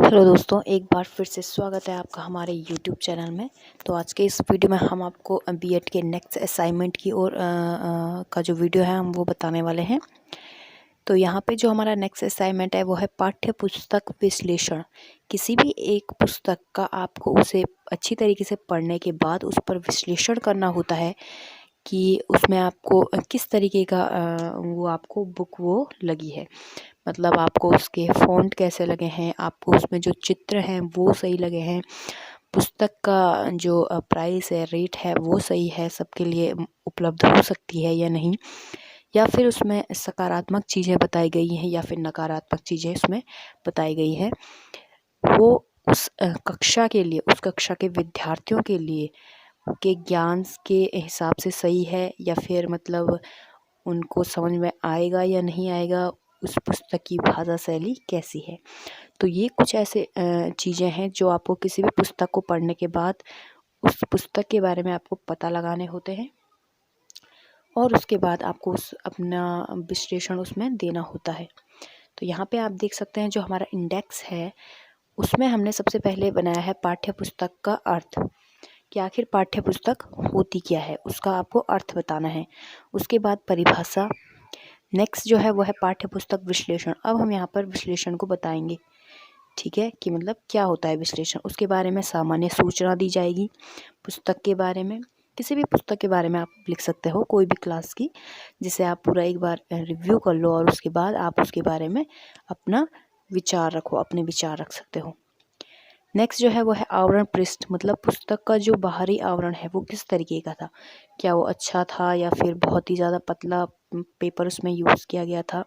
Hello दोस्तों, एक बार फिर से स्वागत है आपका हमारे यूट्यूब चैनल में। तो आज के इस वीडियो में हम आपको बीएड के नेक्स्ट असाइनमेंट की ओर का जो वीडियो है हम वो बताने वाले हैं। तो यहाँ पे जो हमारा नेक्स्ट असाइनमेंट है वो है पाठ्य पुस्तक विश्लेषण। किसी भी एक पुस्तक का आपको उसे अच्छी तरीके से पढ़ने के बाद उस पर विश्लेषण करना होता है कि उसमें आपको किस तरीके का वो आपको बुक वो लगी है। मतलब आपको उसके फ़ॉन्ट कैसे लगे हैं, आपको उसमें जो चित्र हैं वो सही लगे हैं, पुस्तक का जो प्राइस है, रेट है वो सही है, सबके लिए उपलब्ध हो सकती है या नहीं, या फिर उसमें सकारात्मक चीज़ें बताई गई हैं या फिर नकारात्मक चीज़ें उसमें बताई गई है। वो उस कक्षा के लिए, उस कक्षा के विद्यार्थियों के लिए के ज्ञान के हिसाब से सही है या फिर मतलब उनको समझ में आएगा या नहीं आएगा, उस पुस्तक की भाषा शैली कैसी है। तो ये कुछ ऐसे चीज़ें हैं जो आपको किसी भी पुस्तक को पढ़ने के बाद उस पुस्तक के बारे में आपको पता लगाने होते हैं और उसके बाद आपको उस अपना विश्लेषण उसमें देना होता है। तो यहाँ पे आप देख सकते हैं जो हमारा इंडेक्स है उसमें हमने सबसे पहले बनाया है पाठ्य पुस्तक का अर्थ, कि आखिर पाठ्य पुस्तक होती क्या है, उसका आपको अर्थ बताना है। उसके बाद परिभाषा। नेक्स्ट जो है वो है पाठ्य पुस्तक विश्लेषण। अब हम यहाँ पर विश्लेषण को बताएंगे, ठीक है, कि मतलब क्या होता है विश्लेषण। उसके बारे में सामान्य सूचना दी जाएगी। पुस्तक के बारे में, किसी भी पुस्तक के बारे में आप लिख सकते हो, कोई भी क्लास की, जिसे आप पूरा एक बार रिव्यू कर लो और उसके बाद आप उसके बारे में अपना विचार रखो, अपने विचार रख सकते हो। नेक्स्ट जो है वो है आवरण पृष्ठ, मतलब पुस्तक का जो बाहरी आवरण है वो किस तरीके का था, क्या वो अच्छा था या फिर बहुत ही ज़्यादा पतला पेपर उसमें यूज़ किया गया था,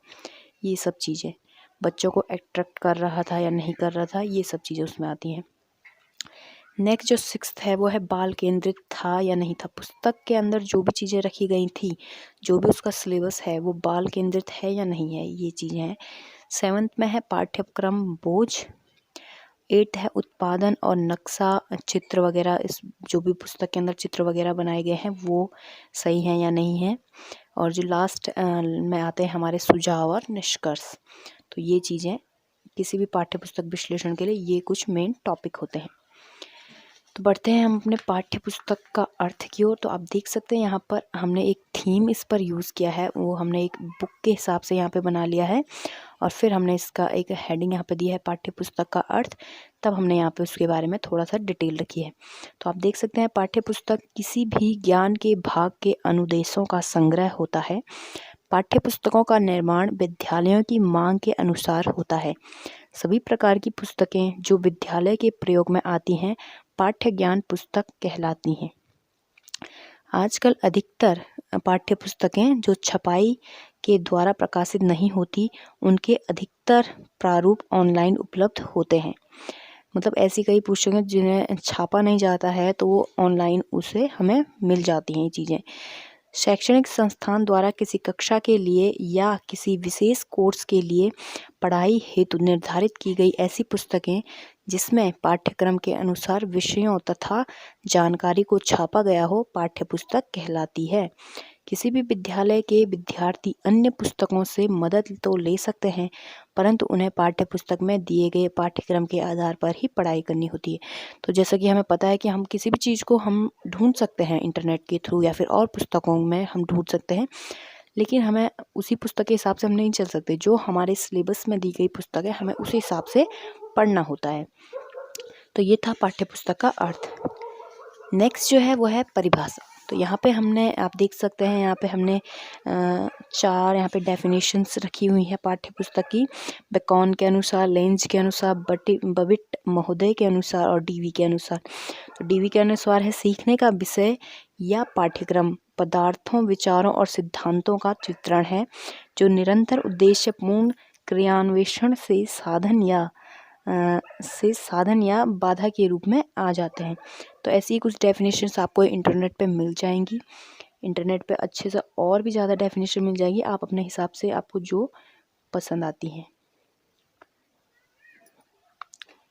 ये सब चीज़ें बच्चों को अट्रैक्ट कर रहा था या नहीं कर रहा था, ये सब चीज़ें उसमें आती हैं। नेक्स्ट जो सिक्स्थ है वो है बाल केंद्रित था या नहीं था। पुस्तक के अंदर जो भी चीज़ें रखी गई थी, जो भी उसका सिलेबस है वो बाल केंद्रित है या नहीं है, ये चीज़ें हैं। सेवन्थ में है पाठ्यक्रम बोझ। एट है उत्पादन और नक्शा चित्र वगैरह, इस जो भी पुस्तक के अंदर चित्र वगैरह बनाए गए हैं वो सही हैं या नहीं हैं। और जो लास्ट में आते हैं हमारे सुझाव और निष्कर्ष। तो ये चीज़ें किसी भी पाठ्य पुस्तक विश्लेषण के लिए ये कुछ मेन टॉपिक होते हैं। तो बढ़ते हैं हम अपने पाठ्य पुस्तक का अर्थ की ओर। तो आप देख सकते हैं यहाँ पर हमने एक थीम इस पर यूज़ किया है, वो हमने एक बुक के हिसाब से यहाँ पे बना लिया है और फिर हमने इसका एक हेडिंग यहाँ पे दिया है पाठ्य पुस्तक का अर्थ। तब हमने यहाँ पे उसके बारे में थोड़ा सा डिटेल रखी है। तो आप देख सकते हैं पाठ्य पुस्तक किसी भी ज्ञान के भाग के अनुदेशों का संग्रह होता है। पाठ्य पुस्तकों का निर्माण विद्यालयों की मांग के अनुसार होता है। सभी प्रकार की पुस्तकें जो विद्यालय के प्रयोग में आती हैं पाठ्य ज्ञान पुस्तक कहलाती हैं। आजकल अधिकतर पाठ्य पुस्तकें जो छपाई के द्वारा प्रकाशित नहीं होती, उनके अधिकतर प्रारूप ऑनलाइन उपलब्ध होते हैं। मतलब ऐसी कई पुस्तकें जिन्हें छापा नहीं जाता है तो वो ऑनलाइन उसे हमें मिल जाती हैं ये चीज़ें। शैक्षणिक संस्थान द्वारा किसी कक्षा के लिए या किसी विशेष कोर्स के लिए पढ़ाई हेतु निर्धारित की गई ऐसी पुस्तकें जिसमें पाठ्यक्रम के अनुसार विषयों तथा जानकारी को छापा गया हो पाठ्य पुस्तक कहलाती है। किसी भी विद्यालय के विद्यार्थी अन्य पुस्तकों से मदद तो ले सकते हैं, परंतु उन्हें पाठ्य पुस्तक में दिए गए पाठ्यक्रम के आधार पर ही पढ़ाई करनी होती है। तो जैसा कि हमें पता है कि हम किसी भी चीज़ को हम ढूंढ सकते हैं इंटरनेट के थ्रू या फिर और पुस्तकों में हम ढूंढ सकते हैं, लेकिन हमें उसी पुस्तक के हिसाब से हम नहीं चल सकते। जो हमारे सिलेबस में दी गई पुस्तक है हमें उसी हिसाब से पढ़ना होता है। तो ये था पाठ्य पुस्तक का अर्थ। नेक्स्ट जो है वो है परिभाषा। तो यहाँ पे हमने, आप देख सकते हैं यहाँ पे हमने चार यहाँ पे डेफिनेशंस रखी हुई है पाठ्य पुस्तक की। बेकॉन के अनुसार, लेंज के अनुसार, बबिट महोदय के अनुसार और डीवी के अनुसार। तो डीवी के अनुसार है सीखने का विषय या पाठ्यक्रम पदार्थों, विचारों और सिद्धांतों का चित्रण है जो निरंतर उद्देश्यपूर्ण क्रियान्वेषण से साधन या बाधा के रूप में आ जाते हैं। तो ऐसी ही कुछ डेफिनेशंस आपको इंटरनेट पे मिल जाएंगी। इंटरनेट पे अच्छे से और भी ज़्यादा डेफिनेशन मिल जाएगी, आप अपने हिसाब से आपको जो पसंद आती हैं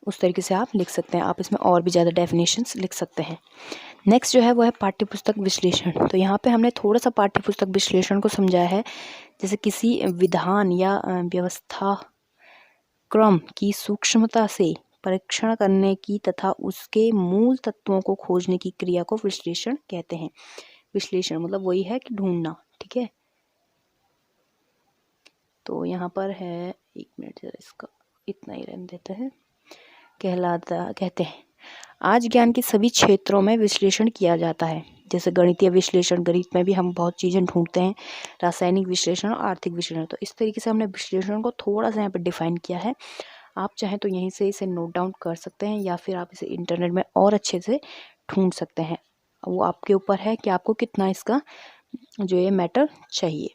उस तरीके से आप लिख सकते हैं। आप इसमें और भी ज़्यादा डेफिनेशंस लिख सकते हैं। नेक्स्ट जो है वो है पाठ्यपुस्तक विश्लेषण। तो यहाँ पे हमने थोड़ा सा पाठ्यपुस्तक विश्लेषण को समझाया है, जैसे किसी विधान या व्यवस्था क्रम की सूक्ष्मता से परीक्षण करने की तथा उसके मूल तत्वों को खोजने की क्रिया को विश्लेषण कहते हैं। विश्लेषण मतलब वही है कि ढूंढना, ठीक है। तो यहाँ पर है, एक मिनट जरा इसका इतना ही रहने देते हैं। कहते हैं आज ज्ञान के सभी क्षेत्रों में विश्लेषण किया जाता है। जैसे गणितीय विश्लेषण, गणित में भी हम बहुत चीज़ें ढूंढते हैं, रासायनिक विश्लेषण और आर्थिक विश्लेषण। तो इस तरीके से हमने विश्लेषण को थोड़ा सा यहाँ पे डिफाइन किया है। आप चाहें तो यहीं से इसे नोट डाउन कर सकते हैं या फिर आप इसे इंटरनेट में और अच्छे से ढूंढ सकते हैं। वो आपके ऊपर है कि आपको कितना इसका जो ये मैटर चाहिए।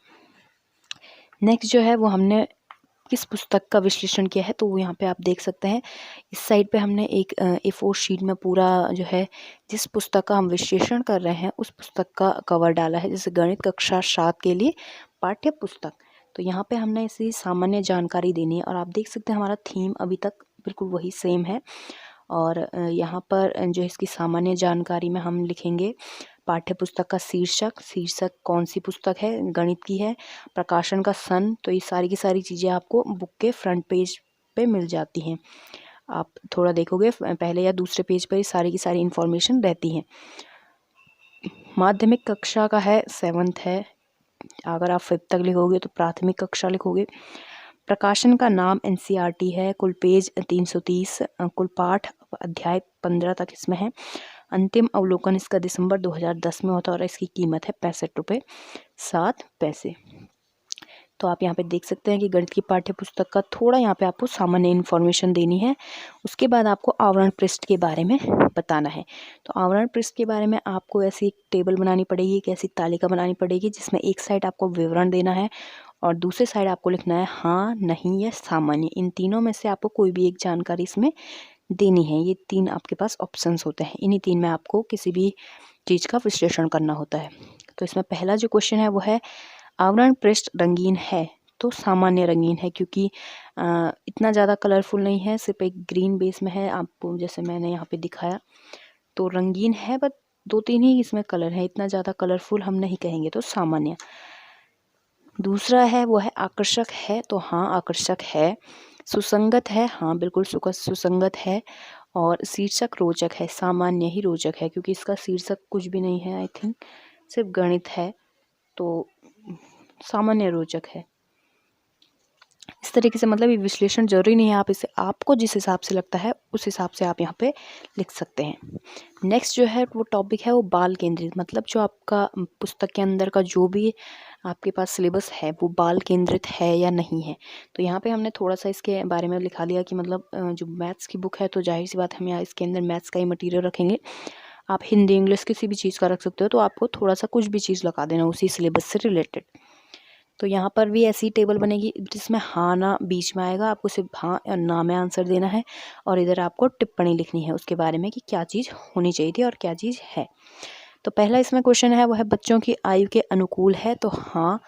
नेक्स्ट जो है वो हमने किस पुस्तक का विश्लेषण किया है, तो वो यहाँ पे आप देख सकते हैं। इस साइड पे हमने एक A4 शीट में पूरा जो है जिस पुस्तक का हम विश्लेषण कर रहे हैं उस पुस्तक का कवर डाला है। जैसे गणित कक्षा 7 के लिए पाठ्य पुस्तक, तो यहाँ पे हमने इसी सामान्य जानकारी देनी है। और आप देख सकते हैं हमारा थीम अभी तक बिल्कुल वही सेम है। और यहाँ पर जो इसकी सामान्य जानकारी में हम लिखेंगे पाठ्य पुस्तक का शीर्षक कौन सी पुस्तक है, गणित की है, प्रकाशन का सन। तो ये सारी की सारी चीज़ें आपको बुक के फ्रंट पेज पे मिल जाती हैं। आप थोड़ा देखोगे पहले या दूसरे पेज पर सारी की सारी इन्फॉर्मेशन रहती है। माध्यमिक कक्षा का है 7th है, अगर आप 5th तक लिखोगे तो प्राथमिक कक्षा लिखोगे। प्रकाशन का नाम NCERT है, कुल पेज 330, कुल पाठ अध्याय 15 तक इसमें है। अंतिम अवलोकन इसका दिसंबर 2010 में होता है और इसकी कीमत है 65.07। तो आप यहाँ पे देख सकते हैं कि गणित की पाठ्य पुस्तक का थोड़ा यहाँ पे आपको सामान्य इन्फॉर्मेशन देनी है। उसके बाद आपको आवरण पृष्ठ के बारे में बताना है। तो आवरण पृष्ठ के बारे में आपको ऐसी एक टेबल बनानी पड़ेगी, एक ऐसी तालिका बनानी पड़ेगी जिसमें एक साइड आपको विवरण देना है और दूसरे साइड आपको लिखना है हाँ, नहीं या सामान्य। इन तीनों में से आपको कोई भी एक जानकारी इसमें देनी है। ये 3 आपके पास ऑप्शंस होते हैं, इन्हीं 3 में आपको किसी भी चीज़ का विश्लेषण करना होता है। तो इसमें पहला जो क्वेश्चन है वो है आवरण पृष्ठ रंगीन है, तो सामान्य रंगीन है क्योंकि इतना ज़्यादा कलरफुल नहीं है, सिर्फ एक ग्रीन बेस में है। आपको जैसे मैंने यहाँ पे दिखाया तो रंगीन है, बट 2-3 ही इसमें कलर है, इतना ज़्यादा कलरफुल हम नहीं कहेंगे, तो सामान्य। दूसरा है वो है आकर्षक है, तो हाँ आकर्षक है। सुसंगत है, हाँ बिल्कुल सुसंगत है। और शीर्षक रोचक है, सामान्य ही रोचक है क्योंकि इसका शीर्षक कुछ भी नहीं है, आई थिंक सिर्फ गणित है, तो सामान्य रोचक है। इस तरीके से मतलब ये विश्लेषण जरूरी नहीं है, आप इसे आपको जिस हिसाब से लगता है उस हिसाब से आप यहाँ पे लिख सकते हैं। नेक्स्ट जो है वो टॉपिक है वो बाल केंद्रित, मतलब जो आपका पुस्तक के अंदर का जो भी आपके पास सिलेबस है वो बाल केंद्रित है या नहीं है। तो यहाँ पे हमने थोड़ा सा इसके बारे में लिखा लिया कि मतलब जो मैथ्स की बुक है तो जाहिर सी बात हम यहाँ इसके अंदर मैथ्स का ही मटीरियल रखेंगे। आप हिंदी इंग्लिश किसी भी चीज़ का रख सकते हो, तो आपको थोड़ा सा कुछ भी चीज़ लगा देना उसी सिलेबस से रिलेटेड। तो यहाँ पर भी ऐसी टेबल बनेगी जिसमें हाँ ना बीच में आएगा, आपको सिर्फ हाँ और ना में आंसर देना है और इधर आपको टिप्पणी लिखनी है उसके बारे में कि क्या चीज़ होनी चाहिए थी और क्या चीज़ है। तो पहला इसमें क्वेश्चन है वो है बच्चों की आयु के अनुकूल है, तो हाँ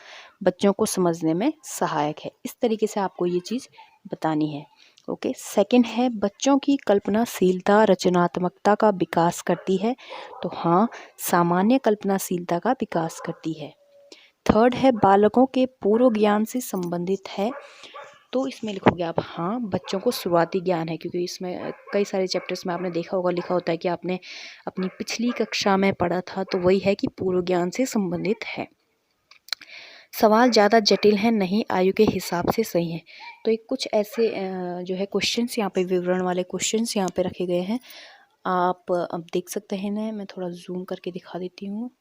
बच्चों को समझने में सहायक है। इस तरीके से आपको ये चीज़ बतानी है। ओके, सेकंड है बच्चों की कल्पनाशीलता रचनात्मकता का विकास करती है, तो हाँ सामान्य कल्पनाशीलता का विकास करती है। थर्ड है बालकों के पूर्व ज्ञान से संबंधित है, तो इसमें लिखोगे आप हाँ बच्चों को शुरुआती ज्ञान है, क्योंकि इसमें कई सारे चैप्टर्स में आपने देखा होगा लिखा होता है कि आपने अपनी पिछली कक्षा में पढ़ा था, तो वही है कि पूर्व ज्ञान से संबंधित है। सवाल ज़्यादा जटिल है नहीं, आयु के हिसाब से सही है। तो एक कुछ ऐसे जो है क्वेश्चंस यहाँ पे विवरण वाले क्वेश्चंस यहाँ पे रखे गए हैं, आप अब देख सकते हैं ना, मैं थोड़ा जूम करके दिखा देती हूँ।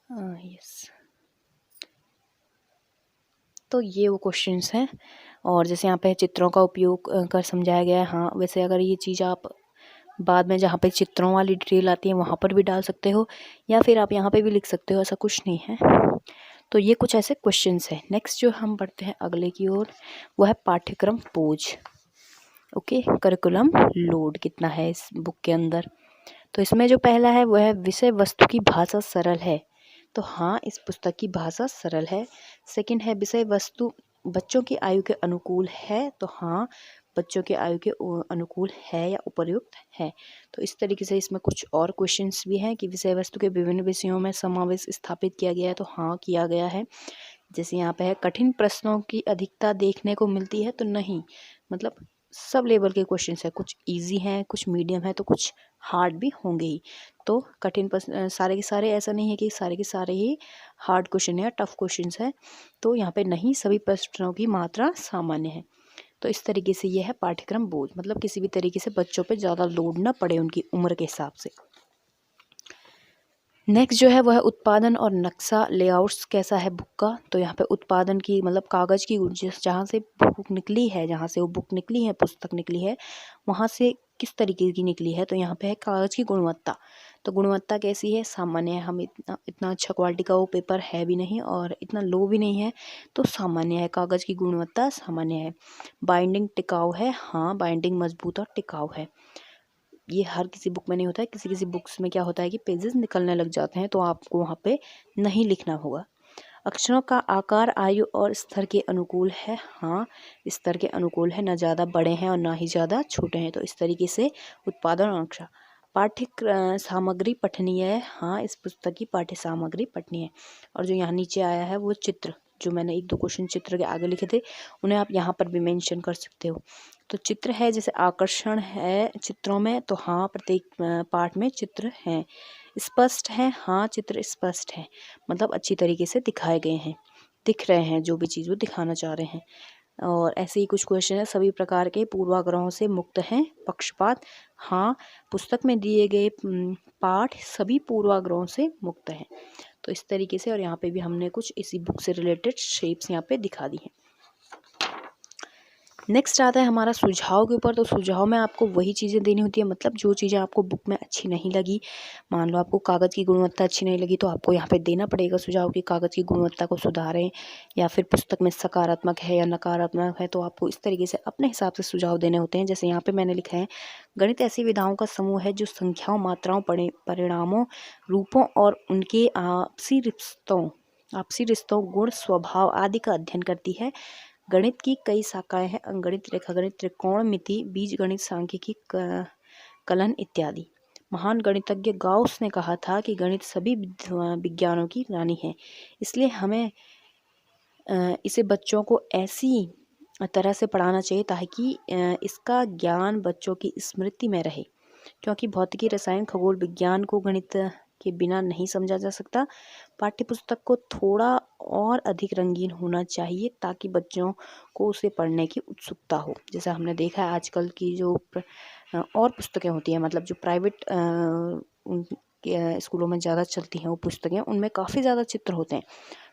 यस, तो ये वो क्वेश्चंस हैं और जैसे यहाँ पे चित्रों का उपयोग कर समझाया गया है। हाँ वैसे अगर ये चीज़ आप बाद में जहाँ पे चित्रों वाली डिटेल आती है वहाँ पर भी डाल सकते हो या फिर आप यहाँ पे भी लिख सकते हो, ऐसा कुछ नहीं है। तो ये कुछ ऐसे क्वेश्चंस हैं। नेक्स्ट जो हम बढ़ते हैं अगले की ओर वो है पाठ्यक्रम बोझ। ओके, करिकुलम लोड कितना है इस बुक के अंदर। तो इसमें जो पहला है वो है विषय वस्तु की भाषा सरल है, तो हाँ इस पुस्तक की भाषा सरल है। सेकंड है विषय वस्तु बच्चों की आयु के अनुकूल है, तो हाँ बच्चों के आयु के अनुकूल है या उपयुक्त है। तो इस तरीके से इसमें कुछ और क्वेश्चंस भी हैं कि विषय वस्तु के विभिन्न विषयों में समावेश स्थापित किया गया है, तो हाँ किया गया है। जैसे यहाँ पे है कठिन प्रश्नों की अधिकता देखने को मिलती है, तो नहीं, मतलब सब लेवल के क्वेश्चन हैं, कुछ इजी हैं, कुछ मीडियम है, तो कुछ हार्ड भी होंगे ही। तो कठिन सारे के सारे, ऐसा नहीं है कि सारे के सारे ही हार्ड क्वेश्चन है, टफ क्वेश्चन है। तो यहाँ पे नहीं, सभी प्रश्नों की मात्रा सामान्य है। तो इस तरीके से ये है पाठ्यक्रम बोझ, मतलब किसी भी तरीके से बच्चों पे ज़्यादा लोड ना पड़े उनकी उम्र के हिसाब से। नेक्स्ट जो है वह है उत्पादन और नक्शा लेआउट्स कैसा है बुक का। तो यहाँ पे उत्पादन की मतलब कागज़ की जहाँ से बुक निकली है, जहाँ से वो बुक निकली है, पुस्तक निकली है, वहाँ से किस तरीके की निकली है। तो यहाँ पे है कागज़ की गुणवत्ता। तो गुणवत्ता कैसी है, सामान्य है। हम इतना अच्छा क्वालिटी का वो पेपर है भी नहीं और इतना लो भी नहीं है, तो सामान्य है। कागज़ की गुणवत्ता सामान्य है। बाइंडिंग टिकाऊ है, हाँ बाइंडिंग मजबूत और टिकाऊ है। ये हर किसी बुक में नहीं होता है, किसी किसी बुक्स में क्या होता है कि पेजेस निकलने लग जाते हैं, तो आपको वहाँ पे नहीं लिखना होगा। अक्षरों का आकार आयु और स्तर के अनुकूल है, हाँ स्तर के अनुकूल है, ना ज़्यादा बड़े हैं और ना ही ज़्यादा छोटे हैं। तो इस तरीके से उत्पादन और नक्शा। पाठ्य सामग्री पठनीय है, हाँ इस पुस्तक की पाठ्य सामग्री पठनीय है। और जो यहाँ नीचे आया है वो चित्र, जो मैंने एक दो क्वेश्चन चित्र के आगे लिखे थे, उन्हें आप यहाँ पर भी मेंशन कर सकते हो। तो चित्र है, जैसे आकर्षण है चित्रों में, तो हाँ प्रत्येक पार्ट में चित्र हैं। स्पष्ट है, हाँ चित्र स्पष्ट है, मतलब अच्छी तरीके से दिखाए गए हैं, दिख रहे हैं जो भी चीज़ वो दिखाना चाह रहे हैं। और ऐसे ही कुछ क्वेश्चन है, सभी प्रकार के पूर्वाग्रहों से मुक्त हैं। पक्षपात, हाँ पुस्तक में दिए गए पाठ सभी पूर्वाग्रहों से मुक्त हैं। तो इस तरीके से, और यहाँ पे भी हमने कुछ इसी बुक से रिलेटेड शेप्स यहाँ पे दिखा दी हैं। नेक्स्ट आता है हमारा सुझाव के ऊपर। तो सुझाव में आपको वही चीज़ें देनी होती है, मतलब जो चीज़ें आपको बुक में अच्छी नहीं लगी, मान लो आपको कागज़ की गुणवत्ता अच्छी नहीं लगी, तो आपको यहाँ पे देना पड़ेगा सुझाव कि कागज़ की गुणवत्ता को सुधारें, या फिर पुस्तक में सकारात्मक है या नकारात्मक है, तो आपको इस तरीके से अपने हिसाब से सुझाव देने होते हैं। जैसे यहाँ पर मैंने लिखा है, गणित ऐसी विधाओं का समूह है जो संख्याओं, मात्राओं, परिणामों, रूपों और उनके आपसी रिश्तों, गुण, स्वभाव आदि का अध्ययन करती है। गणित की कई शाखाएं हैं, अंकगणित, रेखागणित, त्रिकोणमिति, बीजगणित, सांख्यिकी, कलन इत्यादि। महान गणितज्ञ गाउस ने कहा था कि गणित सभी विज्ञानों की रानी है, इसलिए हमें इसे बच्चों को ऐसी तरह से पढ़ाना चाहिए ताकि इसका ज्ञान बच्चों की स्मृति में रहे, क्योंकि भौतिकी, रसायन, खगोल विज्ञान को गणित के बिना नहीं समझा जा सकता। पाठ्यपुस्तक को थोड़ा और अधिक रंगीन होना चाहिए ताकि बच्चों को उसे पढ़ने की उत्सुकता हो। जैसा हमने देखा है आजकल की जो और पुस्तकें होती हैं, मतलब जो प्राइवेट स्कूलों में ज़्यादा चलती हैं वो पुस्तकें, उनमें काफ़ी ज़्यादा चित्र होते हैं,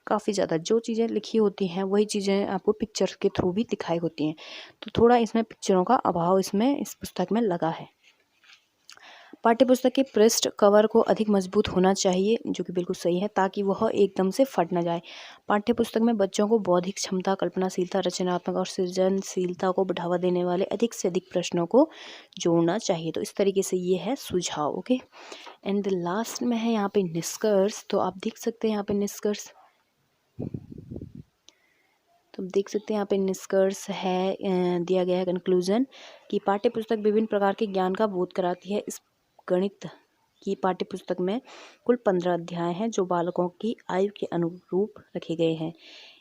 काफ़ी ज़्यादा जो चीज़ें लिखी होती हैं वही चीज़ें आपको पिक्चर के थ्रू भी दिखाई होती हैं। तो थोड़ा इसमें पिक्चरों का अभाव इसमें इस पुस्तक में लगा है। पाठ्यपुस्तक के पृष्ठ कवर को अधिक मजबूत होना चाहिए, जो कि बिल्कुल सही है, ताकि वह एकदम से फट ना जाए। पाठ्यपुस्तक में बच्चों को बौद्धिक क्षमता, कल्पनाशीलता, रचनात्मक और सृजनशीलता को बढ़ावा देने वाले अधिक से अधिक प्रश्नों को जोड़ना चाहिए। तो इस तरीके से ये है सुझाव। ओके, एंड लास्ट में है यहाँ पे निष्कर्ष। तो आप देख सकते हैं यहाँ पे निष्कर्ष, तो देख सकते हैं यहाँ पे निष्कर्ष है, दिया गया है कंक्लूजन कि पाठ्यपुस्तक विभिन्न प्रकार के ज्ञान का बोध कराती है। इस गणित की पाठ्यपुस्तक में कुल 15 अध्याय हैं जो बालकों की आयु के अनुरूप रखे गए हैं।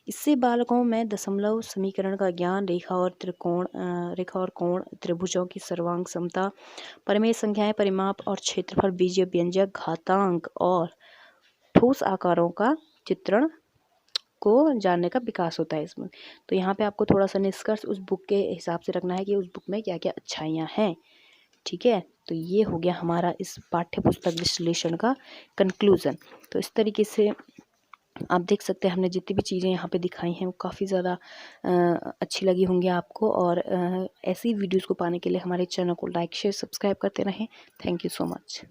इससे बालकों में दशमलव समीकरण का ज्ञान, रेखा और कोण, त्रिभुजों की सर्वांग समता, परिमेय संख्याएं, परिमाप और क्षेत्रफल, बीजीय, व्यंजक, घातांक और ठोस आकारों का चित्रण को जानने का विकास होता है इसमें। तो यहाँ पे आपको थोड़ा सा निष्कर्ष उस बुक के हिसाब से रखना है कि उस बुक में क्या क्या अच्छाइयाँ हैं। ठीक है, तो ये हो गया हमारा इस पाठ्य पुस्तक विश्लेषण का कंक्लूज़न। तो इस तरीके से आप देख सकते हैं हमने जितनी भी चीज़ें यहाँ पे दिखाई हैं वो काफ़ी ज़्यादा अच्छी लगी होंगी आपको, और ऐसी वीडियोज़ को पाने के लिए हमारे चैनल को लाइक, शेयर, सब्सक्राइब करते रहें। Thank you so much.